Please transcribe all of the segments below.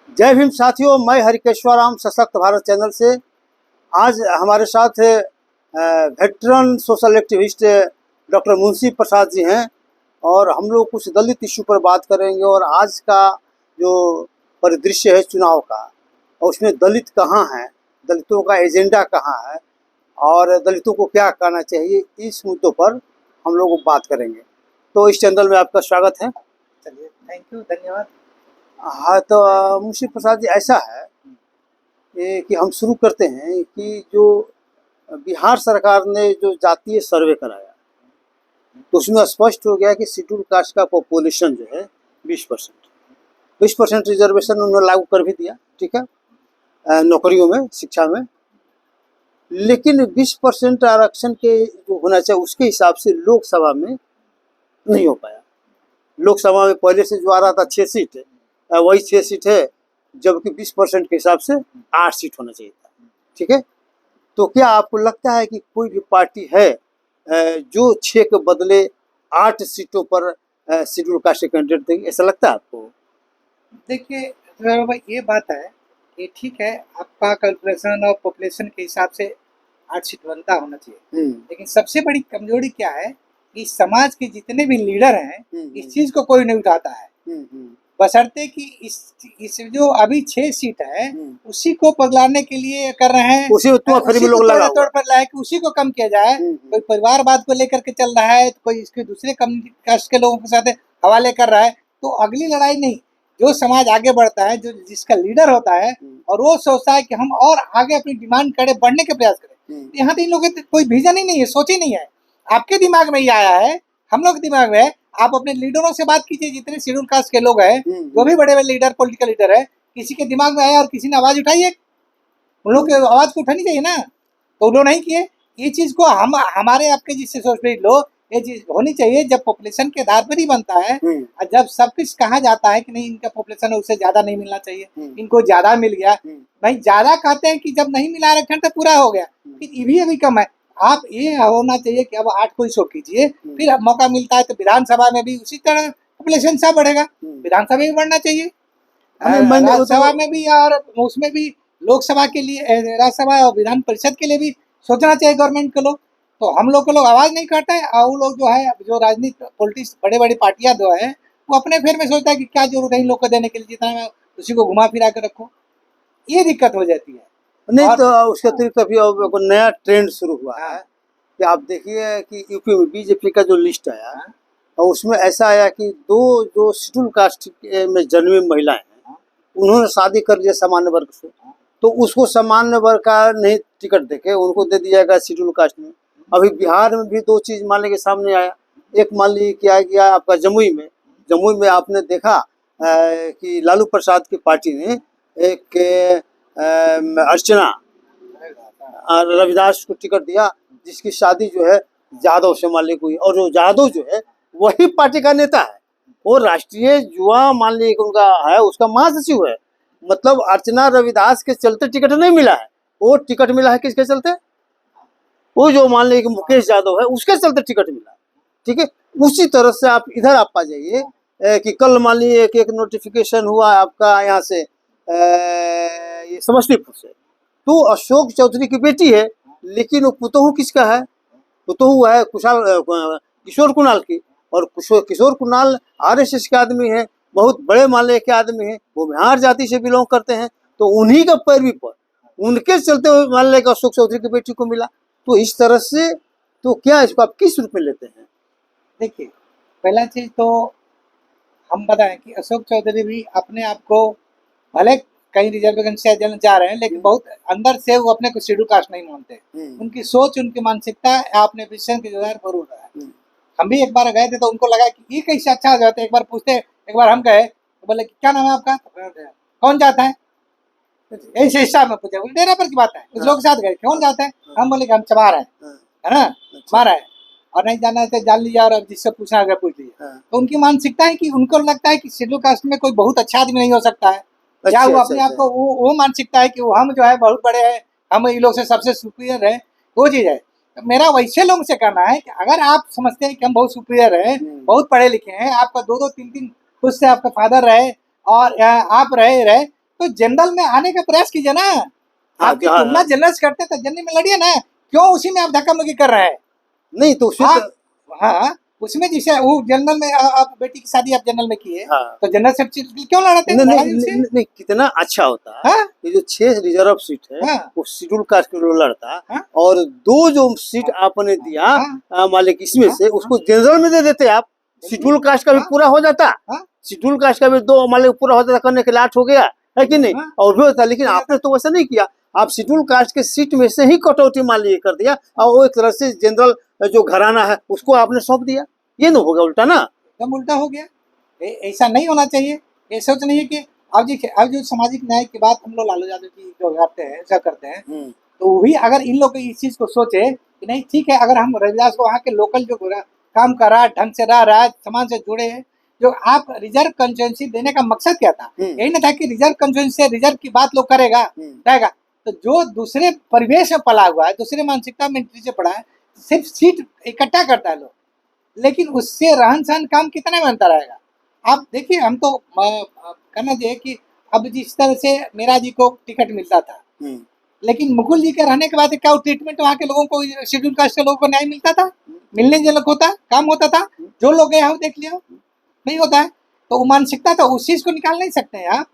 जय भीम साथियों, मैं हरिकेश्वर राम सशक्त भारत चैनल से। आज हमारे साथ veteran social activist doctor Munshi Prasad ji हैं और हम लोग कुछ दलित इशू पर बात करेंगे। और आज का जो परिदृश्य है चुनाव का, और उसमें दलित कहाँ हैं, दलितों का एजेंडा कहाँ है और दलितों को क्या करना चाहिए, इस मुद्दों पर हम लोग बात करेंगे। तो इस चैनल में आपका स्वागत है। चलिए, थैंक यू, धन्यवाद। हाँ, तो मुंशी प्रसाद जी, ऐसा है कि हम शुरू करते हैं कि जो बिहार सरकार ने जो जातीय सर्वे कराया, तो उसमें स्पष्ट हो गया कि शेड्यूल कास्ट का पॉपुलेशन जो है 20% रिजर्वेशन उन्होंने लागू कर भी दिया। ठीक है, नौकरियों में, शिक्षा में। लेकिन 20% आरक्षण के जो होना चाहिए उसके हिसाब से लोकसभा में नहीं हो पाया। लोकसभा में पहले से जो आ रहा था 6 सीट है, वही 6 सीट है, जबकि 20% के हिसाब से 8 सीट होना चाहिए था। ठीक है, तो क्या आपको लगता है कि कोई भी पार्टी है जो 6 के बदले 8 सीटों पर शेड्यूल कास्ट के कैंडिडेट देंगे? ऐसा लगता है आपको? देखिए भाई, ये बात है कि ठीक है, आपका कैलकुलेशन और पॉपुलेशन के हिसाब से 8 सीट बनता होना चाहिए। लेकिन सबसे बड़ी कमजोरी क्या है कि समाज के जितने भी लीडर हैं, इस चीज को कोई नहीं उठाता है। बशर्ते कि इस जो अभी 6 सीट है उसी को पगलाने के लिए कर रहे हैं, उसी लोग तोड़ पर लाए कि उसी को कम किया जाए। कोई परिवारवाद को लेकर के चल रहा है, तो कोई इसके दूसरे कम कास्ट के लोगों के साथ हवाले कर रहा है। तो अगली लड़ाई नहीं, जो समाज आगे बढ़ता है, जो जिसका लीडर होता है और वो सोचता है कि हम और आगे अपनी डिमांड करें, बढ़ने के प्रयास करें, यहाँ तो इन लोगों के कोई विजन ही नहीं है, सोच ही नहीं है। आपके दिमाग में ही आया है, हम लोग के दिमाग में है। आप अपने लीडरों से बात कीजिए, जितने शेड्यूल कास्ट के लोग हैं, जो भी बड़े बड़े लीडर, पॉलिटिकल लीडर है, किसी के दिमाग में आया और किसी ने आवाज उठाई है? उन लोग की आवाज को उठानी चाहिए ना, तो उन्होंने नहीं किए। ये चीज को हम हमारे आपके जिससे सोच रहे लोग, ये चीज होनी चाहिए। जब पॉपुलेशन के आधार पर ही बनता है, और जब सब कुछ कहा जाता है कि नहीं, इनका पॉपुलेशन है, उससे ज्यादा नहीं मिलना चाहिए, इनको ज्यादा मिल गया। भाई, ज्यादा कहते हैं कि जब नहीं मिला आरक्षण तो पूरा हो गया, फिर ये भी अभी कम है। आप ये होना चाहिए कि अब 8 को ही शो कीजिए, फिर अब मौका मिलता है तो विधानसभा में भी उसी तरह पॉपुलेशन सब बढ़ेगा, विधानसभा में भी बढ़ना चाहिए, राज्यसभा में भी, और उसमें भी लोकसभा के लिए, राज्यसभा और विधान परिषद के लिए भी सोचना चाहिए गवर्नमेंट के लोग। तो हम लोग के लोग आवाज नहीं करते हैं, और वो लोग जो है, जो राजनीति पॉलिटिक्स बड़े बड़ी पार्टियां जो है, वो अपने फेर में सोचता है कि क्या जरूरत है इन लोग को देने के लिए, जितना उसी को घुमा फिरा के रखो। ये दिक्कत हो जाती है। नहीं, तो उसके अतिरिक्त अभी अब नया ट्रेंड शुरू हुआ है कि आप देखिए कि यूपी में बीजेपी का जो लिस्ट आया, और उसमें ऐसा आया कि 2 जो शेड्यूल कास्ट में जन्मी महिलाएं हैं, उन्होंने शादी कर लिया सामान्य वर्ग से, तो उसको सामान्य वर्ग का नहीं टिकट देके उनको दे दिया गया शेड्यूल कास्ट में। अभी बिहार में भी 2 चीज मानने के सामने आया। एक मान लीजिए क्या गया आपका जमुई में आपने देखा कि लालू प्रसाद की पार्टी ने एक अर्चना रविदास को टिकट दिया, जिसकी शादी जो है यादव से मालिक हुई, और जो यादव जो है वही पार्टी का नेता है, वो राष्ट्रीय युवा मान लीजिए उनका है, उसका महासचिव है। मतलब अर्चना रविदास के चलते टिकट नहीं मिला है, वो टिकट मिला है किसके चलते? वो जो मान लीजिए मुकेश यादव है, उसके चलते टिकट मिला। ठीक है, उसी तरह से आप इधर आप आ जाइए कि कल मान लीजिए एक नोटिफिकेशन हुआ आपका यहाँ से ये समस्तीपुर से, तो अशोक चौधरी की बेटी है, लेकिन वो पुतोहू किसका है? पुतोहू है किशोर कुणाल की, और किशोर कुणाल आरएसएस के आदमी है, बहुत बड़े माले के आदमी है, वो बिहार जाति से बिलोंग करते हैं, तो उन्हीं का पैरवी पर उनके चलते हुए मान लेगा अशोक चौधरी की बेटी को मिला। तो इस तरह से, तो क्या इसको आप किस रूप में लेते हैं? देखिए, पहला चीज तो हम बताएं कि अशोक चौधरी भी अपने आप को, भले कहीं रिजर्वेशन से जा रहे हैं, लेकिन बहुत अंदर से वो अपने को शेड्यूल कास्ट नहीं मानते। उनकी सोच, उनकी मानसिकता आपने विषय के जोर पर रहा है। हम भी एक बार गए थे तो उनको लगा कि ये कैसे अच्छा हो जाता है। एक बार पूछते, एक बार हम गए तो बोले कि क्या नाम है आपका, कौन जाता है, ऐसे हिसाब में पूछे, डेरा पर की बात है, कुछ लोग साथ गए, कौन जाता है, हम बोले कि हम चमार है ना, चमार है, और नहीं जाना है तो जान लीजिए, और अब जिससे पूछना है पूछ लीजिए। तो उनकी मानसिकता है कि उनको लगता है कि शेड्यूल कास्ट में कोई बहुत अच्छा आदमी नहीं हो सकता है। क्या वो अपने आप को वो मानसिकता है कि वो हम जो है बहुत बड़े हैं, हम इन लोग से सबसे सुपीरियर है, वो चीज है। तो मेरा वैसे लोगों से कहना है कि अगर आप समझते हैं कि हम बहुत सुपीरियर हैं, बहुत पढ़े लिखे हैं, आपका 2-2 3-3 खुद से आपका फादर रहे और आप रहे, तो जनरल में आने का प्रयास कीजिए ना। आपकी हाँ, तुलना जनरल से करते तो जनरल में लड़िए ना, क्यों उसी में आप धक्का मुक्की कर रहे हैं? नहीं तो उसमें हाँ हाँ, उसमें जैसे वो जनरल में आप बेटी की शादी आप जनरल में किए, हाँ तो जनरल से क्यों लड़ाते हैं? नहीं लड़ाई नहीं उससे। नहीं नहीं, कितना अच्छा होता है। हाँ ये जो 6 रिजर्व सीट है हाँ वो शेड्यूल कास्ट के लोग लड़ता, हाँ और 2 जो सीट आपने दिया हाँ मालिक इसमें हाँ, से उसको जनरल में दे देते आप, शेड्यूल कास्ट का भी हाँ, पूरा हो जाता। हाँ, शेड्यूल कास्ट का भी 2 मालिक पूरा हो जाता, करने के लिए 8 हो गया, है कि नहीं? हाँ, और भी होता, लेकिन हो आपने तो वैसा नहीं किया। आप शेड्यूल कास्ट के सीट में से ही कटौती मान लीजिए कर दिया, और वो एक तरह से जनरल जो घराना है उसको आपने सौंप दिया। ये ना होगा उल्टा ना। एकदम उल्टा हो गया। ऐसा नहीं होना चाहिए। ये सोच नहीं है कि अब देखिए, अब जो सामाजिक न्याय की बात हम लोग लालू यादव जी जो करते हैं, सब करते हैं, तो वही अगर इन लोग इस चीज को सोचे कि नहीं ठीक है, अगर हम रविदास को वहाँ के लोकल जो काम कर रहा है, ढंग से रह रहा है, समाज से जुड़े हैं, जो आप रिजर्व कंस्टिट्यूंसी देने का मकसद क्या था? यही ना था कि रिजर्व कंस्टिट्यूंसी से रिजर्व की बात लोग करेगा रहेगा। तो जो दूसरे परिवेश में पला हुआ है, दूसरे मानसिकता में से पड़ा है, सिर्फ सीट इकट्ठा करता है लोग, लेकिन उससे रहन सहन काम कितने में अंतर आएगा? आप देखिए, हम तो कहना चाहिए कि अब जिस तरह से मेरा जी को टिकट मिलता था, लेकिन मुकुल जी के रहने के बाद क्या ट्रीटमेंट वहाँ के लोगों को, शेड्यूल कास्ट के लोगों को न्याय मिलता था? मिलने जनक होता, काम होता था? जो लोग गए हो देख लिया, नहीं होता है। तो वो मानसिकता तो उस चीज को निकाल नहीं सकते हैं आप।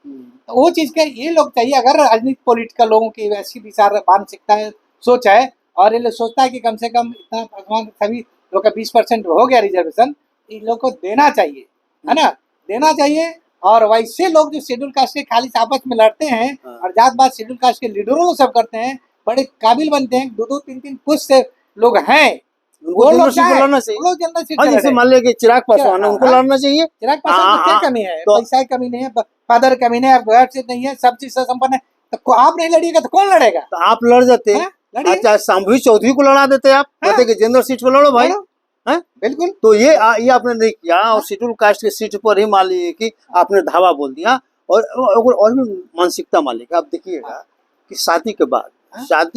तो वो चीज के ये लोग चाहिए, अगर राजनीतिक पॉलिटिकल लोगों की वैसी विचार मानसिकता है, सोच है, और ये लोग सोचता है कि कम से कम इतना भगवान सभी लोग का 20% हो गया रिजर्वेशन, इन लोग को देना चाहिए, है ना, देना चाहिए। और वैसे लोग जो शेड्यूल कास्ट के खाली आपस में लड़ते हैं और जात बात शेड्यूल कास्ट के लीडरों को सब करते हैं, बड़े काबिल बनते हैं, 2-2 3-3 पुष्ट से लोग हैं, उनको वो जनरल लोग सीट क्या को है? लड़ना चाहिए। वो लोग जनरल सीट हाँ, से जैसे लड़े। मान लिया कि चिराग पासवान है, उनको हाँ, लड़ना चाहिए। चिराग पासवान को क्या कमी है? तो पैसा की कमी नहीं है, फादर कमी नहीं है, घर से नहीं है, सब चीज से संपन्न है, तो आप नहीं लड़िएगा तो कौन लड़ेगा? तो आप लड़ जाते। हाँ, लड़िए। अच्छा, शांभवी चौधरी को लड़ा देते आप, हाँ, कहते कि जनरल सीट को लड़ो भाई। लड़ो, हैं? बिल्कुल। तो ये आपने नहीं किया, और शेड्यूल कास्ट के सीट पर ही मान लीजिए कि आपने धावा बोल दिया। और भी मानसिकता मान लीजिए, आप देखिएगा कि शादी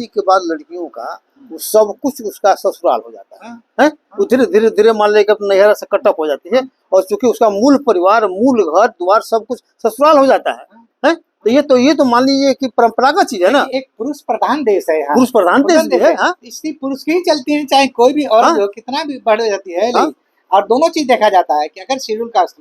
के बाद लड़कियों का वो सब कुछ उसका ससुराल हो जाता है। वो धीरे धीरे धीरे मान लीजिए अपने नैहरा से कटअप हो जाती है, और चूंकि उसका मूल परिवार, मूल घर द्वार सब कुछ ससुराल हो जाता है। तो ये तो मान लीजिए कि परंपरागत चीज है ना। एक पुरुष प्रधान देश है यहाँ, पुरुष प्रधान देश भी है। हाँ इसलिए पुरुष की ही चलती है, चाहे कोई भी औरत हो, कितना भी बढ़ जाती है। हाँ? और दोनों चीज देखा जाता है कि अगर शेड्यूल कास्ट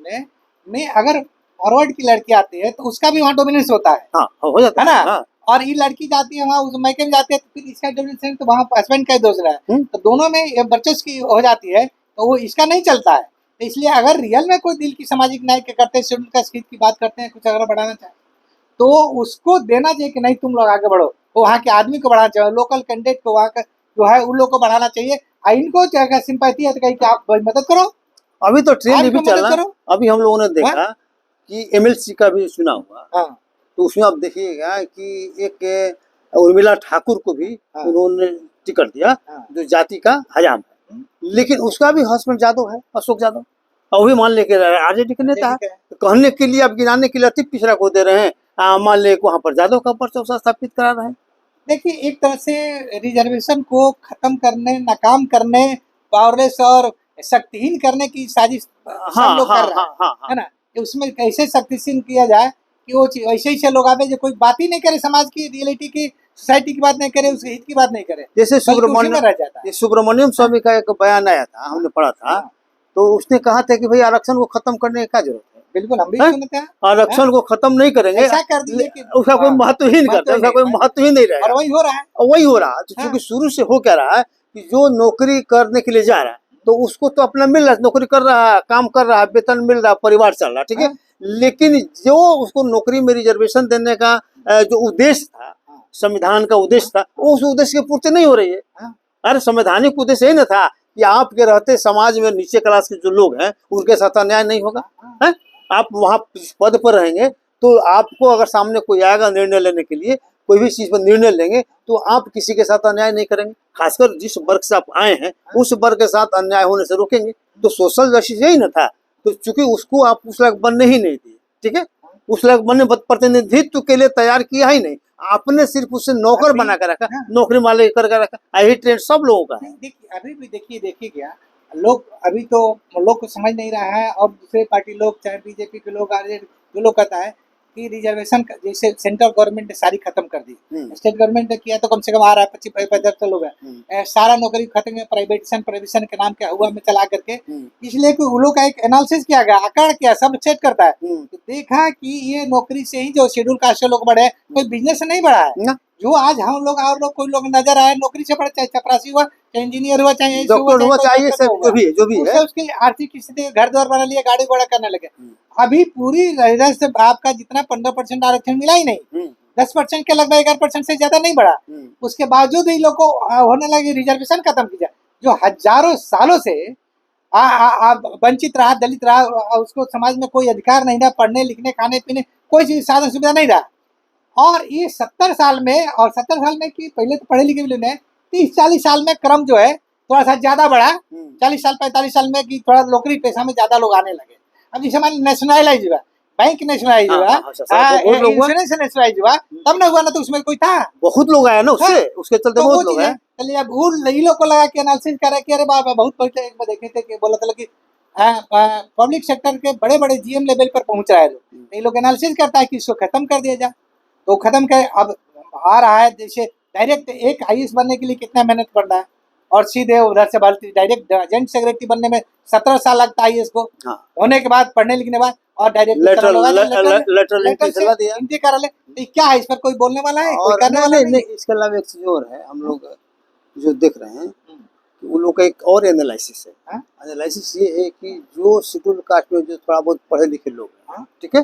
में अगर फॉरवर्ड की लड़की आती है तो उसका भी वहाँ डोमिनेंस होता है, हाँ हो जाता है ना। हाँ। और ये लड़की जाती है वहाँ, उस मैके में जाती है, तो फिर इसका डोमिनेंस तो वहाँ हस्बैंड का ही दोष रहा है, तो दोनों में वर्चस्व की हो जाती है, तो वो इसका नहीं चलता है। तो इसलिए अगर रियल में कोई दिल की सामाजिक न्याय के करते हैं, शेड्यूल कास्ट की बात करते हैं, कुछ अगर बढ़ाना चाहे तो उसको देना चाहिए कि नहीं तुम लोग आगे बढ़ो, वो वहाँ के आदमी को बढ़ाना चाहिए, लोकल कैंडिडेट को वहाँ का जो है उन लोग को बढ़ाना चाहिए। इनको अगर सिंपैथी है तो कहीं कि आप मदद करो। अभी तो ट्रेंड भी चल रहा है। करो। अभी हम लोगों ने देखा कि MLC का भी चुना हुआ, हाँ तो उसमें आप देखिएगा कि एक उर्मिला ठाकुर को भी उन्होंने टिकट दिया, जो जाति का हजाम है, लेकिन उसका भी हस्बैंड यादव है, अशोक यादव, और भी मान लेके RJD के नेता है। तो कहने के लिए, अब गिराने के लिए अति पिछड़ा को दे रहे हैं, मान ले वहाँ पर यादव का पर्चा स्थापित करा रहे हैं। देखिए, एक तरह से रिजर्वेशन को खत्म करने, नाकाम करने, पावरलेस और शक्तिहीन करने की साजिश सब लोग कर रहे हैं, है ना। कि उसमें कैसे शक्तिहीन किया जाए कि वो ऐसे ही लोग आवे जो कोई बात ही नहीं करे, समाज की, रियलिटी की, सोसाइटी की बात नहीं करे, उसके हित की बात नहीं करे, जैसे सुब्रमण्यम स्वामी का एक बयान आया था, हमने पढ़ा था, तो उसने कहा था कि भाई आरक्षण को खत्म करने की क्या जरूरत है। बिल्कुल, हम भी सुनते हैं। आरक्षण को खत्म नहीं करेंगे, ऐसा कर दिए कि उसका कोई महत्व ही नहीं करता, उसका कोई महत्व ही नहीं रहेगा, और वही हो रहा है। वही हो रहा है। तो चूंकि शुरू से हो क्या रहा है कि जो नौकरी करने के लिए जा रहा है, तो उसको तो अपना मिल रहा है, नौकरी कर रहा है, काम कर रहा है, वेतन मिल रहा है, परिवार चल रहा है, ठीक है। लेकिन जो उसको नौकरी में रिजर्वेशन देने का जो उद्देश्य था, संविधान का उद्देश्य था, उस उद्देश्य की पूर्ति नहीं हो रही है। अरे संवैधानिक उद्देश्य यही ना था कि आपके रहते समाज में नीचे क्लास के जो लोग हैं उनके साथ अन्याय नहीं होगा, है। आप वहाँ पद पर रहेंगे तो आपको अगर सामने कोई आएगा निर्णय लेने के लिए, कोई भी चीज पर निर्णय लेंगे, तो आप किसी के साथ अन्याय नहीं करेंगे, खासकर जिस वर्ग से आप आए हैं उस वर्ग के साथ अन्याय होने से रोकेंगे। तो सोशल जस्टिस यही ना था। तो चूंकि उसको आप उस लायक बनने ही नहीं दिए, ठीक है, उस लायक बनने, प्रतिनिधित्व के लिए तैयार किया ही नहीं, आपने सिर्फ उसे नौकर बना कर रखा, नौकरी मालिक करके रखा। यही ट्रेंड सब लोगों का है। देखिए, अभी भी देखिए क्या लोग, अभी तो लोग को समझ नहीं रहा है, और दूसरे पार्टी लोग, चाहे बीजेपी के लोग, जो लोग कहता है कि रिजर्वेशन जैसे सेंट्रल गवर्नमेंट ने सारी खत्म कर दी, स्टेट गवर्नमेंट ने किया तो कम से कम आ रहा है 25-75 लोग हैं, सारा नौकरी खत्म है, प्राइवेटेशन प्रोविजन के नाम के हुआ में चला करके, इसलिए कि उन लोग का एक एनालिसिस किया गया, आकड़ किया, सब चेक करता है, तो देखा कि ये नौकरी से ही जो शेड्यूल कास्ट के लोग बढ़े, कोई बिजनेस से नहीं बढ़ा है। जो आज हम लोग और लोग कोई लोग नजर आए नौकरी से बढ़े, चाहे चपरासी हुआ, चाहे इंजीनियर हुआ, चाहे डॉक्टर हुआ, चाहे जो भी है, उसकी आर्थिक स्थिति, घर द्वार बना लिया, गाड़ी घोड़ा करने लगे। अभी पूरी से आपका जितना 15% आरक्षण मिला ही नहीं, 10% के लगभग 11% से ज्यादा नहीं बढ़ा, उसके बावजूद ही लोग को होने लगे रिजर्वेशन खत्म की जाए, जो हजारों सालों से वंचित रहा, दलित रहा, उसको समाज में कोई अधिकार नहीं रहा, पढ़ने लिखने खाने पीने कोई चीज साधन सुविधा नहीं रहा। और ये 70 साल में, और 70 साल में कि पहले तो पढ़े लिखे भी लोग 30-40 साल में क्रम जो है थोड़ा सा ज्यादा बढ़ा, 40 साल 45 साल में कि थोड़ा नौकरी पेशा में ज्यादा लोग आने लगे। अब जैसे हमारे नेशनलाइज हुआ, बैंक नेशनलाइज हुआ, इंश्योरेंस नेशनलाइज हुआ, तब ना हुआ, ना तो उसमें कोई था, बहुत लोग आए ना उससे, उसके चलते बहुत लोग हैं। चलिए अब इन लोग को लगा कि एनालिसिस करा कि अरे बाबा बहुत पहले एक बार देखे थे कि बोला था कि पब्लिक सेक्टर के बड़े बड़े जीएम लेवल पर पहुंच रहा है लोग, ये लोग एनालिसिस करता है कि इसको खत्म कर दिया जाए, तो खत्म कर अब आ रहा है। जैसे डायरेक्ट एक आईएएस बनने के लिए कितना मेहनत करना है, और सीधे उधर से भर्ती डायरेक्ट एजेंट सेक्रेटरी बनने में 17 साल लगता है आईएएस को, होने के बाद पढ़ने लिखने के बाद, और डायरेक्ट लेटर एंट्री करा ले, तो क्या है इस पर कोई बोलने वाला है, कोई करने वाला नहीं। इसके अलावा एक चीज और है, हम लोग जो देख रहे हैं उन लोग का एक और एनालिसिस है। एनालिसिस ये है कि जो शेड्यूल कास्ट में जो थोड़ा बहुत पढ़े लिखे लोग हैं, ठीक है,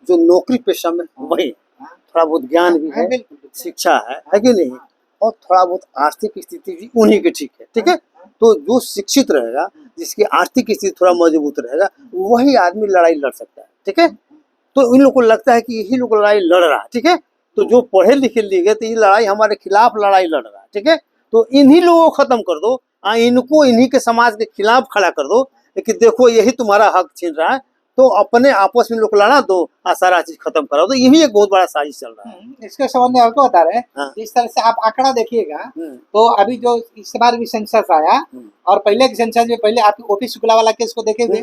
जो नौकरी पेशा में वही थोड़ा बहुत ज्ञान भी है, शिक्षा है कि नहीं, और थोड़ा बहुत आर्थिक स्थिति भी उन्हीं की ठीक है, ठीक है। तो जो शिक्षित रहेगा, जिसकी आर्थिक स्थिति थोड़ा मजबूत रहेगा, वही आदमी लड़ाई लड़ सकता है, ठीक है। तो इन लोगों को लगता है कि यही लोग लड़ाई लड़ रहा है, ठीक है। तो जो पढ़े लिखे लिखे तो ये लड़ाई हमारे खिलाफ लड़ाई लड़ रहा है, ठीक है। तो इन्हीं लोगों को खत्म कर दो, इनको इन्हीं के समाज के खिलाफ खड़ा कर दो कि देखो यही तुम्हारा हक छीन रहा है, तो अपने आपस में लोग लड़ा दो, सारा चीज खत्म करो। तो यही एक बहुत बड़ा साजिश चल रहा है। इसके संबंध में आपको बता रहे हैं, इस तरह से आप आंकड़ा देखिएगा, तो अभी जो इस बार भी सेंसस आया, और पहले के सेंसस में पहले आप ओपी शुक्ला वाला केस को देखे हुए,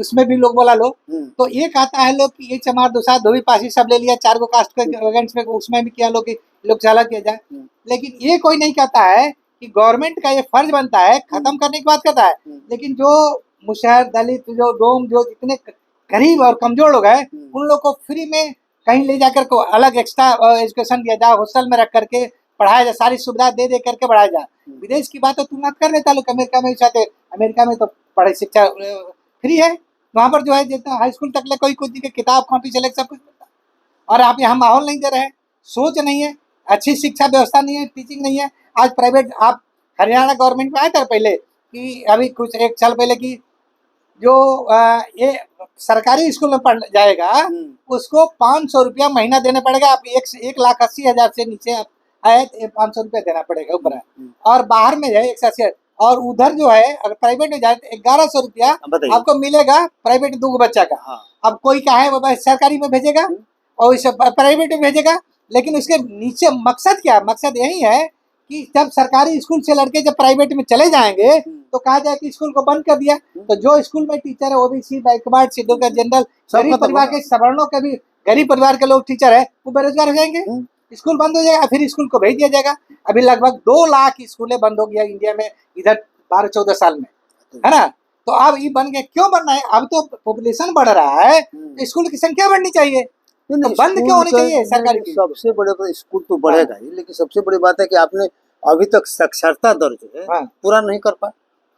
उसमें भी लोग बोला लोग, तो ये कहता है लोग कि ये चमार दुसा धोबी पासी सब ले लिया, 4 गो कास्ट के उसमें भी किया लोग कि लोग चाला किया जाए, लेकिन ये कोई नहीं कहता है कि गवर्नमेंट का ये फर्ज बनता है खत्म करने की बात करता है, लेकिन जो मुशहर दलित, जो डोम, जो जितने गरीब और कमजोर लोग हैं, उन लोग को फ्री में कहीं ले जाकर को अलग एक्स्ट्रा एजुकेशन दिया जाए, हॉस्टल में रख करके पढ़ाया जाए, सारी सुविधा दे करके पढ़ाया जाए। विदेश की बात तो तुलना कर लेता लोग, अमेरिका में चाहते, अमेरिका में तो पढ़ाई शिक्षा फ्री है, वहाँ पर जो है जितना हाई स्कूल तक ले कोई कुछ किताब कॉपी चले सब कुछ मिलता है, और आप यहाँ माहौल नहीं दे रहे हैं, सोच नहीं है, अच्छी शिक्षा व्यवस्था नहीं है, टीचिंग नहीं है। आज प्राइवेट, आप हरियाणा गवर्नमेंट में आए थे पहले कि अभी कुछ 1 साल पहले की, जो ये सरकारी स्कूल में पढ़ जाएगा उसको 500 रुपया महीना देना पड़ेगा। आप 1,80,000 से नीचे आए 500 रुपया देना पड़ेगा ऊपर है, और बाहर में जाए 180, और उधर जो है अगर प्राइवेट में जाए तो 1100 रुपया आपको मिलेगा प्राइवेट 2 बच्चा का। अब कोई क्या है वो सरकारी में भेजेगा और इसे प्राइवेट में भेजेगा, लेकिन उसके नीचे मकसद क्या है? मकसद यही है कि जब सरकारी स्कूल से लड़के जब प्राइवेट में चले जाएंगे तो कहा जाए कि स्कूल को बंद कर दिया, तो जो स्कूल में टीचर है ओबीसी, बैकवर्ड, शेड्यूल का जनरल, गरीब परिवार के, सवर्णों के भी गरीब परिवार के लोग टीचर है, वो बेरोजगार हो जाएंगे, स्कूल बंद हो जाएगा, फिर स्कूल को भेज दिया जाएगा। अभी लगभग 2 लाख स्कूलें बंद हो गया इंडिया में इधर 12-14 साल में, है ना। तो अब ये बन गया, क्यों बनना है? अब तो पॉपुलेशन बढ़ रहा है, स्कूल की संख्या बढ़नी चाहिए, तो बंद क्यों होनी चाहिए सरकारी की? सबसे बड़े स्कूल तो बढ़ेगा ही, लेकिन सबसे बड़ी बात है कि आपने अभी तक साक्षरता दर जो है पूरा नहीं कर पाए।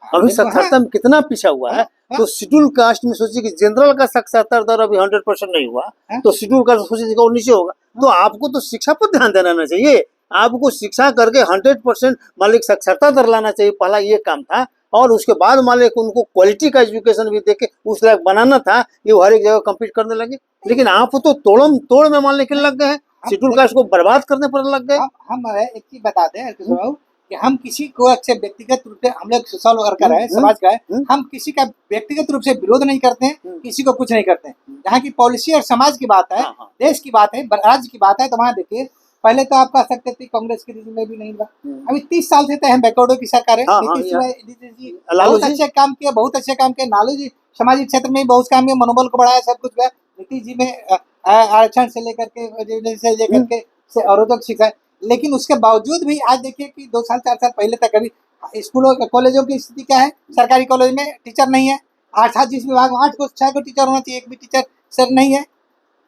अभी साक्षरता में कितना पीछा हुआ है। तो शेड्यूल कास्ट में सोचिए कि जनरल का साक्षरता दर अभी 100% नहीं हुआ, तो शेड्यूल कास्ट सोचिए और नीचे होगा। तो आपको तो शिक्षा पर ध्यान देना चाहिए, आपको शिक्षा करके 100% मालिक साक्षरता दर लाना चाहिए, पहला ये काम था। और उसके बाद मालिक उनको क्वालिटी का एजुकेशन भी देके उस लायक बनाना था, ये हर एक जगह कम्पीट करने लगे। लेकिन आप तो तोड़ में मानने के लग गए हैं, शेड्यूल कास्ट को बर्बाद करने पर लग गए। हम एक चीज बता दें कि हम किसी को अच्छे व्यक्तिगत रूप से, हम लोग सोशल वर्कर है, समाज का है, हम किसी का व्यक्तिगत रूप से विरोध नहीं करते हैं, किसी को कुछ नहीं करते हैं। जहाँ की पॉलिसी और समाज की बात है, देश की बात है, राज्य की बात है, तो वहाँ देखिए पहले तो आप कह सकते थे कांग्रेस के रिजिम में भी नहीं हुआ, अभी 30 साल से हम बैकवर्डो की सरकार है। नीतीश जी बहुत अच्छे काम किए, बहुत अच्छे काम किए। लालू जी सामाजिक क्षेत्र में बहुत काम किया, मनोबल को बढ़ाया, सब कुछ किया। नीतीश जी में आरक्षण से लेकर के से लेकर के से औरतों की शिक्षा, लेकिन उसके बावजूद भी आज देखिए कि 2 साल 4 साल पहले तक अभी स्कूलों कॉलेजों की स्थिति क्या है। सरकारी कॉलेज में टीचर नहीं है, 8 जिस विभाग में 8 को 6 को टीचर होना चाहिए, एक भी टीचर सर नहीं है,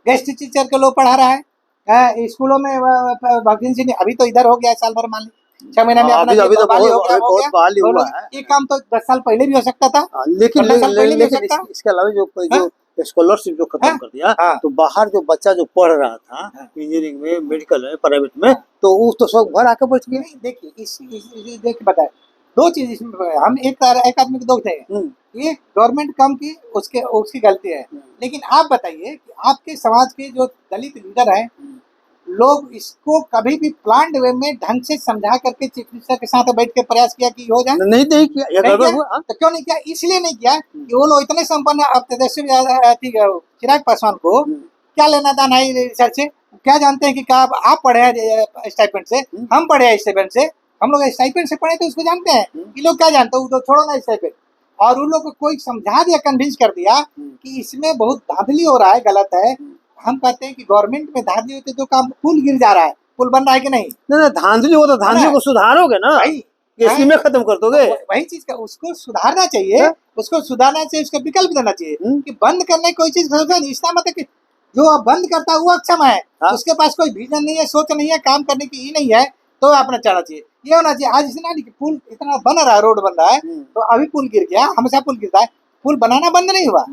गेस्ट टीचर के लोग पढ़ा रहा है। स्कूलों में वैकेंसी नहीं, अभी तो इधर हो गया है, साल भर मान लीजिए 6 महीना में अपना अभी तो बहाली हो बहुत गया, बहुत बहाली हुआ है। ये काम तो 10 साल पहले भी हो सकता था। लेकिन 15 साल पहले भी हो लेकिन सकता। इसके अलावा जो स्कॉलरशिप जो खत्म हाँ? कर दिया, हाँ। तो बाहर जो बच्चा जो पढ़ रहा था हाँ। इंजीनियरिंग में, मेडिकल में, प्राइवेट में, तो वो तो सब घर आके बैठ गया। नहीं, देखिए देख के बताए 2 चीज इसमें हम एक आदमी को दोष देंगे, ये गवर्नमेंट कम की उसकी गलती है। लेकिन आप बताइए कि आपके समाज के जो दलित लीडर हैं, लोग इसको कभी भी प्लान्ड वे में ढंग से समझा करके चीफ मिनिस्टर के साथ बैठ के प्रयास किया कि हो जाए? नहीं किया, ये नहीं गड़बड़ किया? हुआ। हाँ। तो क्यों नहीं किया? इसलिए नहीं किया कि वो लोग इतने संपन्न हैं। अब तेजस्वी चिराग पासवान को क्या लेना देना है रिसर्च से? क्या जानते हैं कि क्या आप पढ़े हैं स्टाइपेंड से, हम पढ़े हैं स्टाइपेंड से, हम लोग स्टाइपेंड से पढ़े तो उसको जानते हैं। ये लोग क्या जानते हैं? वो तो छोड़ो ना स्टाइपेंड। और उन लोग को कोई समझा दिया, कन्विंस कर दिया कि इसमें बहुत धांधली हो रहा है, गलत है। हम कहते हैं कि गवर्नमेंट में धांधली होती है तो काम पुल गिर जा रहा है, पुल बन रहा है कि नहीं? नहीं, धांधली हो तो धांधली को सुधारोगे ना, भाई इसी में खत्म कर दोगे। वही चीज का उसको सुधारना चाहिए, हाँ? उसको सुधारना चाहिए, उसका विकल्प देना चाहिए कि बंद करने की कोई चीज सोचा नहीं। इसका मतलब कि जो अब बंद करता है वो अक्षम है, हाँ? उसके पास कोई विजन नहीं है, सोच नहीं है, काम करने की ही नहीं है, तो अपना चलना चाहिए, ये होना चाहिए। आज इसना नहीं कि पुल इतना बन रहा है, रोड बन रहा है, तो अभी पुल गिर गया, हमेशा पुल गिरता है, पुल बनाना बंद नहीं हुआ,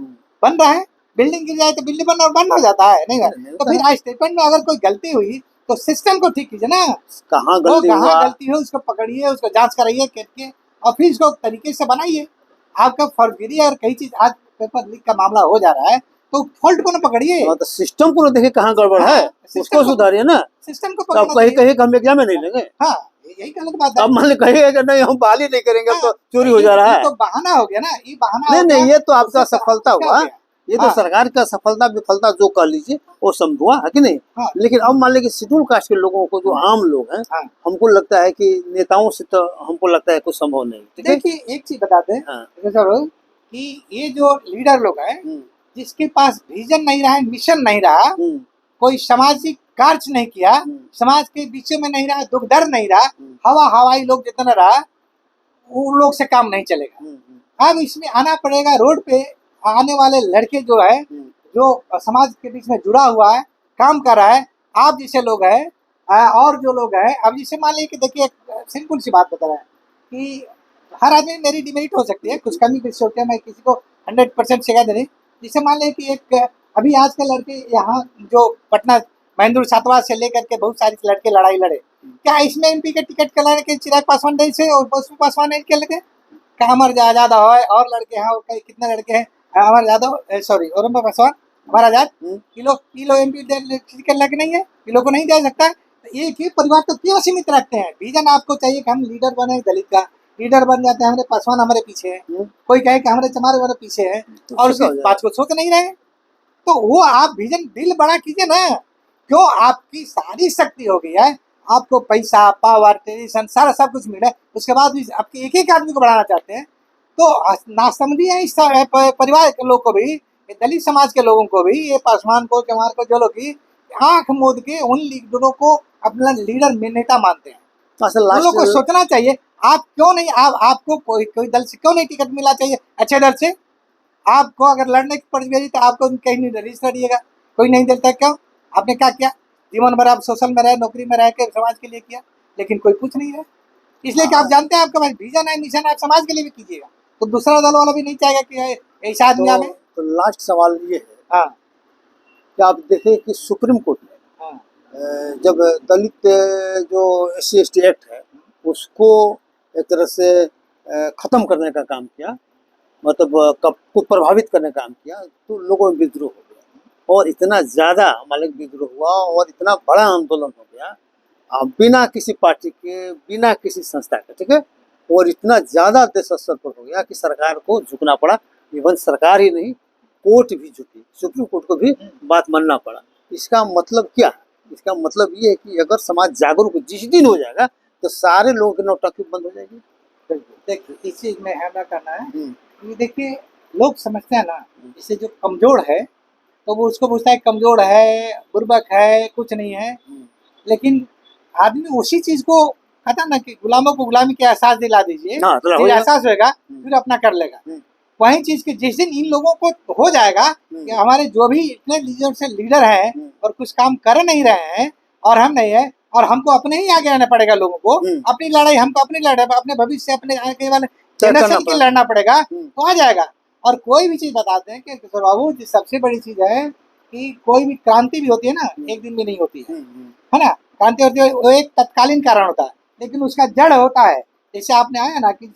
बन रहा है। बिल्डिंग गिर जाए तो बिल्डिंग बनना बंद हो जाता है, नहीं हुआ। तो फिर आज स्टेटमेंट में अगर कोई गलती हुई तो सिस्टम को ठीक कीजिए ना, कहाँ वो गलती कहाँ हुआ, गलती हो उसको पकड़िए, उसको जांच कराइए करके, और फिर इसको तरीके से बनाइए। आपका फर्जीगिरी और कई चीज आज पेपर लीक का मामला हो जा रहा है, तो फॉल्ट को ना पकड़िए, तो सिस्टम को देखिए कहाँ गड़बड़ है, उसको सुधारिए ना। सिस्टम को तो पकड़ना कहीं चाहिए। कहीं हम एग्जाम में नहीं लेंगे। हाँ, यही गलत बात है। अब मान ली कहेगा कि नहीं हम बहाली नहीं करेंगे, अब तो हाँ, चोरी हो जा रहा ये है। तो बहाना हो गया ना, ये बहाना नहीं हो गया, नहीं, ये तो आपका उससे सफलता क्या हो हुआ, गया? ये तो हाँ। सरकार का सफलता विफलता जो कर लीजिए वो समझुआ है कि नहीं। हाँ। लेकिन अब मान लीजिए शेड्यूल कास्ट के लोगों को, जो आम लोग हैं, हाँ। हमको लगता है कि नेताओं से तो हमको लगता है कुछ संभव नहीं। ठीक है। देखिए एक चीज बताते हैं हाँ। कि ये जो लीडर लोग हैं, जिसके पास विजन नहीं रहा है, मिशन नहीं रहा, कोई सामाजिक कार्य नहीं किया, समाज के बीच में नहीं रहा, दुख दर्द नहीं रहा, हवाई लोग जितना रहा, उन लोग से काम नहीं चलेगा। अब इसमें आना पड़ेगा, रोड पे आने वाले लड़के जो है, जो समाज के बीच में जुड़ा हुआ है, काम कर रहा है, आप जैसे लोग हैं, और जो लोग हैं, अब जैसे मान लीजिए कि देखिए सिंपल सी बात बता रहा है कि हर आदमी मेरी डिमेरिट हो सकती है, कुछ कमी पेशी होती है, मैं किसी को 100% शिकायत नहीं। जैसे मान लें कि एक अभी आज के लड़के यहाँ जो पटना महेंद्र छात्रावास से लेकर के बहुत सारे लड़के लड़ाई लड़े, क्या इसमें एमपी के टिकट का लड़के चिराग पासवान नहीं से और बसु पासवान नहीं के लगे? क्या अमर यादव है और लड़के हैं, और कितने लड़के हैं, अमर यादव सॉरी और पासवान, अमर आजाद, किलो एमपी टिकट लगे नहीं है, किलो को नहीं जा सकता है। तो एक ही परिवार को क्यों सीमित रखते हैं? विजन आपको चाहिए कि हम लीडर बने, दलित का लीडर बन जाते हैं, हमारे पासवान हमारे पीछे है, कोई कहे कि हमारे चमार हमारे पीछे है, और उसकी बात को सोच नहीं रहे, तो वो आप विजन दिल बड़ा कीजिए ना। क्यों? आपकी सारी शक्ति हो गई है, आपको पैसा, पावर, टेलीविजन, सारा सब कुछ मिला है, उसके बाद भी आपके एक एक आदमी को बढ़ाना चाहते हैं, तो नासमझी है इस परिवार के लोग को भी, दलित समाज के लोगों को भी, ये पासवान को, चमार को, जो लोग की आंख मूंद के उन लीडरों को अपना लीडर नेता मानते हैं। उन लोग को सोचना चाहिए, आप क्यों नहीं, आपको कोई दल से क्यों नहीं टिकट मिला चाहिए अच्छे दल से? आपको अगर लड़ने की पड़ गई तो आपको कहीं नहीं रजिस्टर लड़िएगा, कोई नहीं देता। क्यों? आपने क्या किया? जीवन भर आप सोशल में रहे, नौकरी में रह के समाज के लिए किया, लेकिन कोई कुछ नहीं है, इसलिए कि आप जानते हैं आपका विजन है, मिशन है, आप समाज के लिए भी कीजिएगा, तो दूसरा दल वाला भी नहीं चाहेगा कि ऐसा आदमी आवे। तो लास्ट सवाल ये है, हाँ, कि आप देखें कि सुप्रीम कोर्ट में जब दलित जो SC/ST एक्ट है उसको एक तरह से खत्म करने का काम किया, मतलब को प्रभावित करने का काम किया, तो लोगों में विद्रोह हो गया, और इतना ज़्यादा मालिक विद्रोह हुआ, और इतना बड़ा आंदोलन हो गया, बिना किसी पार्टी के, बिना किसी संस्था के, ठीक है, और इतना ज़्यादा देश स्तर पर हो गया कि सरकार को झुकना पड़ा। इवन सरकार ही नहीं, कोर्ट भी झुकी, सुप्रीम कोर्ट को भी बात मानना पड़ा। इसका मतलब क्या है? इसका मतलब ये है कि अगर समाज जागरूक जिस दिन हो जाएगा तो सारे लोगों की नौटंकी बंद हो जाएगी। देखिए इस चीज में हैंडल करना है, ये देखिए लोग समझते हैं ना, इससे जो कमजोर है तो वो उसको पूछता है कमजोर है, बुर्बक है, कुछ नहीं है। लेकिन आदमी उसी चीज को कहता ना कि गुलामों को गुलामी के एहसास दिला दीजिए, हाँ, तो फिर होगा। एहसास होगा, फिर अपना कर लेगा। वही चीज की जिस दिन इन लोगों को हो जाएगा कि हमारे जो भी इतने लीडर हैं और कुछ काम कर नहीं रहे हैं और हम नहीं है, और हमको अपने ही आगे आना पड़ेगा, लोगों को अपनी लड़ाई, हमको अपनी लड़ाई, अपने भविष्य, अपने आगे वाले जनरेशन की लड़ना पड़ेगा, तो आ जाएगा। और कोई भी चीज बताते हैं कि किशोर बाबू जी, सबसे बड़ी चीज है कि कोई भी क्रांति भी होती है ना, एक दिन में नहीं होती है ना। क्रांति होती है, वो एक तत्कालीन कारण होता है, लेकिन उसका जड़ होता है। जैसे आपने आया ना कि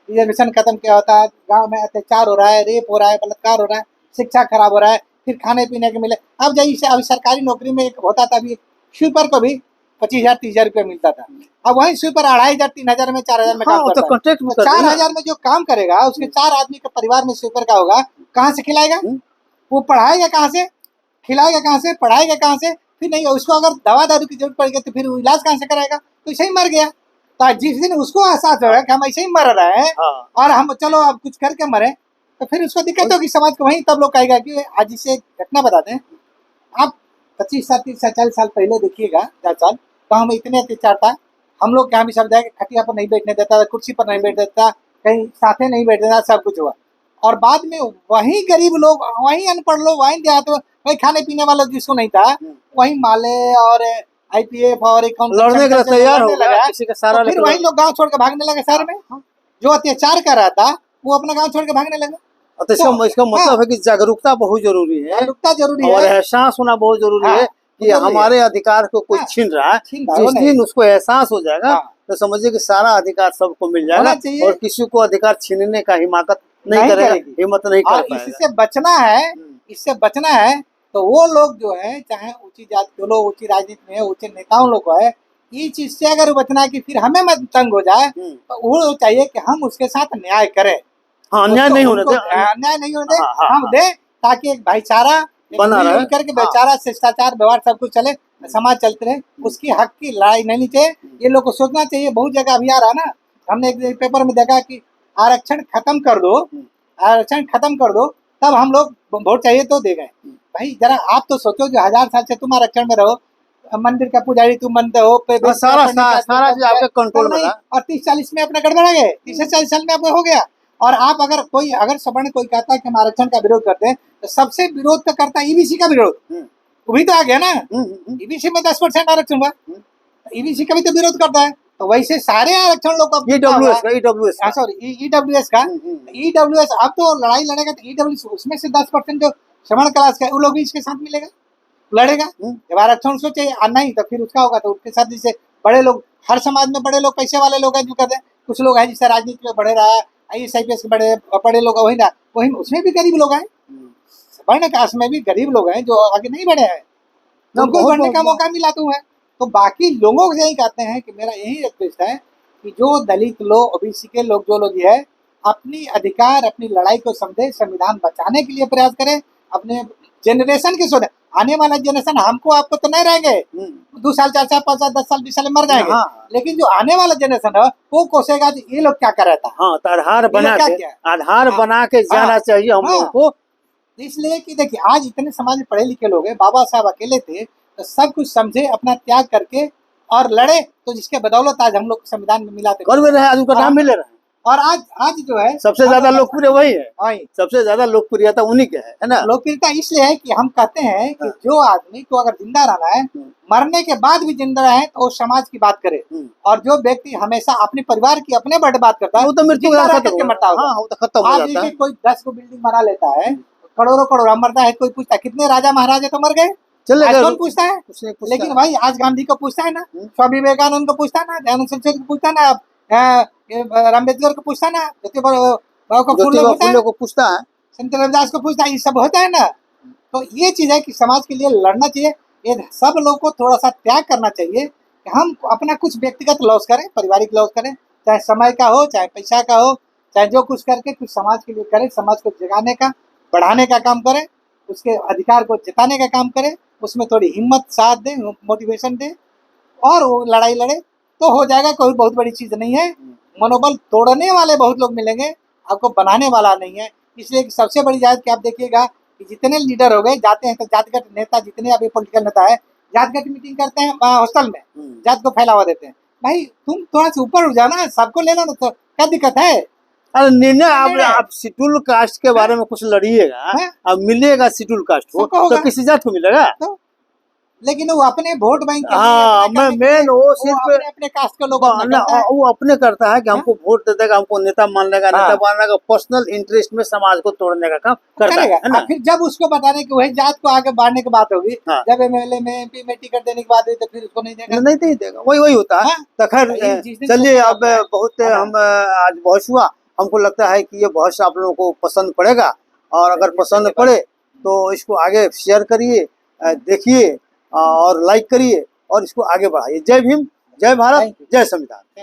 रिजर्वेशन खत्म किया होता है, गांव में अत्याचार हो रहा है, रेप हो रहा है, बलात्कार हो रहा है, शिक्षा खराब हो रहा है, फिर खाने पीने के मिले। अब जैसे अभी सरकारी नौकरी में एक होता था, अभी स्वीपर को भी 25,000 30,000 रुपया मिलता था। अब वही स्वीपर 2,500 3,000 में 4,000 में काम करता है। तो 4,000 में जो काम करेगा, उसके 4 आदमी के परिवार में स्वीपर का होगा, कहाँ से खिलाएगा? वो पढ़ाएगा कहाँ से, खिलाएगा कहाँ से, पढ़ाएगा कहाँ से? फिर नहीं, उसको अगर दवा दारू की जरूरत पड़ गई तो फिर वो इलाज कहाँ से कराएगा? तो ऐसे ही मर गया। तो जिस दिन उसको एहसास होगा कि हम ऐसे ही मर रहे हैं और हम चलो अब कुछ करके मरे, तो फिर उसको दिक्कत होगी समाज को। वहीं तब लोग कहेगा कि आज इसे घटना बताते हैं। आप 25 साल 30 साल 40 साल पहले देखिएगा, 4 साल गाँव में इतने अत्याचार था। हम लोग क्या भी शब्द है, खटिया पर नहीं बैठने देता, कुर्सी पर नहीं बैठ देता, कहीं साथे नहीं बैठ देता, सब कुछ हुआ। और बाद में वही गरीब लोग, वही अनपढ़ लोग, वही देहात, वही खाने पीने वाला जिसको नहीं था, वही माले और IPF और लड़ने के लिए तैयार हो गया, किसी का सारा तो फिर वही लोग गांव छोड़ के भागने लगे शहर में। जो अत्याचार कर रहा था वो अपना गांव छोड़ के भागने लगा। तो इसका मतलब है कि जागरूकता बहुत जरूरी है, जागरूकता जरूरी और है, एहसास होना बहुत जरूरी है कि हमारे अधिकार को कोई छीन रहा है। जिस दिन उसको एहसास हो जाएगा तो समझिए कि सारा अधिकार सबको मिल जाएगा और किसी को अधिकार छीनने का हिम्मत नहीं करेगा, हिम्मत नहीं कर पाएगा। इससे बचना है, इससे बचना है तो वो लोग जो है, चाहे ऊंची जाति के लोग, ऊंची राजनीति में ऊंचे नेताओं लोग को है, ये चीज से अगर बचना है कि फिर हमें मत तंग हो जाए, तो वो चाहिए कि हम उसके साथ न्याय करें। हाँ, अन्याय नहीं होने दे, अन्याय नहीं होने दे, हम दे, ताकि एक भाईचारा बना रहे, करके भाईचारा, शिष्टाचार, व्यवहार सब कुछ चले, समाज चलते रहे। उसकी हक की लड़ाई नहीं चाहिए, ये लोग को सोचना चाहिए। बहुत जगह अभी आ रहा ना, हमने एक पेपर में देखा कि आरक्षण खत्म कर दो, आरक्षण खत्म कर दो, तब हम लोग वोट चाहिए तो दे गए। भाई जरा आप तो सोचो, जो 1000 साल से तुम आरक्षण में रहो, मंदिर का पुजारी तुम बनते हो, सारा चीज आपके कंट्रोल में, और 30-40 में अपने गड़बड़ा गए, 30-40 साल में आपको हो गया। और आप अगर कोई, अगर सवर्ण कोई कहता है कि हम आरक्षण का विरोध करते हैं, तो सबसे विरोध तो करता है EBC का विरोध। वो भी तो आ गया ना, EBC में 10% आरक्षण हुआ, EBC का भी तो विरोध करता है। तो वैसे सारे आरक्षण लोग का, EWS का, EWS अब तो लड़ाई लड़ेगा तो EWS उसमें से 10% जो श्रमण क्लास का, वो लोग भी इसके साथ मिलेगा, लड़ेगा। जब आरक्षण उसको चाहिए नहीं, तो फिर उसका होगा तो उसके साथ, जैसे बड़े लोग, हर समाज में बड़े लोग, पैसे वाले लोग हैं जो करते हैं, कुछ लोग हैं जिससे राजनीति में बढ़े रहा है, IAS IPS के बड़े लोग, वही ना, वही उसमें भी गरीब लोग हैं, वर्ण कास्ट में भी गरीब लोग हैं जो आगे नहीं बढ़े हैं, उनको बढ़ने का मौका मिला तो है। तो बाकी लोगों से यही कहते हैं कि मेरा यही रिक्वेस्ट है कि जो दलित लोग, OBC के लोग, जो लोग है, अपनी अधिकार, अपनी लड़ाई को समझे, संविधान बचाने के लिए प्रयास करें, अपने जनरेशन के सोचे। आने वाला जनरेशन हमको आपको तो नहीं रहेंगे, 2 साल 4 साल 5 साल 10 साल 20 साल मर जाएंगे, लेकिन जो आने वाला जनरेशन है वो कोसेगा कि ये लोग क्या कर रहा था। हाँ, तो आधार बना के जाना चाहिए हम लोगों को। इसलिए कि देखिए, आज इतने समाज में पढ़े लिखे लोग हैं, बाबा साहब अकेले थे, तो सब कुछ समझे, अपना त्याग करके और लड़े, तो जिसके बदौलत आज हम लोग संविधान में मिला थे, आज उनका नाम मिले रहे। और आज जो है सबसे ज्यादा लोकप्रिय वही है, सबसे ज्यादा लोकप्रियता उन्हीं के है ना। लोकप्रियता इसलिए है कि हम कहते हैं कि जो आदमी को अगर जिंदा रहना है, मरने के बाद भी जिंदा रहे, तो वो समाज की बात करे। और जो व्यक्ति हमेशा अपने परिवार की, अपने बड़े बात करता है, वो तो मृत्यु के मरता है। कोई 10 को बिल्डिंग बना लेता है, करोड़ों मरता है, कोई पूछता है कितने राजा महाराजा तो मर गए, कौन पूछता है? लेकिन भाई आज गांधी को पूछता है ना, स्वामी विवेकानंद को पूछता है ना, दयानंद सरस्वती को पूछता है ना, अम्बेडकर को पूछता है ना, फूले को पूछता है, संत रविदास को पूछता है, ये सब होता है ना। तो ये चीज है कि समाज के लिए लड़ना चाहिए। ये सब लोग को थोड़ा सा त्याग करना चाहिए कि हम अपना कुछ व्यक्तिगत लॉस करें, पारिवारिक लॉस करें, चाहे समय का हो, चाहे पैसा का हो, चाहे जो कुछ करके कुछ समाज के लिए करें, समाज को जगाने का, बढ़ाने का काम करें, उसके अधिकार को जताने का काम करें, उसमें थोड़ी हिम्मत साथ दें, मोटिवेशन दें, और वो लड़ाई लड़े तो हो जाएगा। कोई बहुत बड़ी चीज नहीं है। मनोबल तोड़ने वाले बहुत लोग मिलेंगे, आपको बनाने वाला नहीं है। इसलिए सबसे बड़ी बात कि आप देखिएगा, कि जितने लीडर हो गए जाते हैं तो जातिगत नेता, जितने अभी पॉलिटिकल नेता है, जातिगत मीटिंग करते हैं हॉस्टल में, जात को फैलावा देते हैं। भाई तुम थोड़ा सा ऊपर उठ जाओ ना, सबको ले लो ना, तो क्या दिक्कत है? अरे निर्णय निर्णय। आप शेड्यूल कास्ट के बारे में कुछ लड़िएगा, हाँ। अब मिलेगा शेड्यूल कास्ट को सबको होगा। तो किसी जात को मिलेगा? तो लेकिन वो अपने वोट बैंक के लिए, हाँ, अपना मैं करने के लिए मेन वो सिर्फ अपने अपने कास्ट के लोग अपना करता है। वो अपने करता है कि हमको वोट दे देगा, हमको नेता मान लेगा, नेता मान लेगा, पर्सनल इंटरेस्ट में समाज को तोड़ने का काम करता करेगा। है ना। और फिर जब उसको बताने की वही जात को आगे बढ़ने की बात होगी, हाँ। जब एमएलए में एमपी में टिकट देने की बात हुई, तो फिर उसको नहीं देगा। नहीं देगा, वही होता है। हाँ। तो खैर जिस दिन चलिए, सोचा अब जाता है। बहुत हाँ। हम आज बहस हुआ, हमको लगता है कि ये बहस आप लोगों को पसंद पड़ेगा, और अगर पसंद पड़े तो इसको आगे शेयर करिए, देखिए और लाइक करिए और इसको आगे बढ़ाइए। जय भीम, जय भारत, जय संविधान।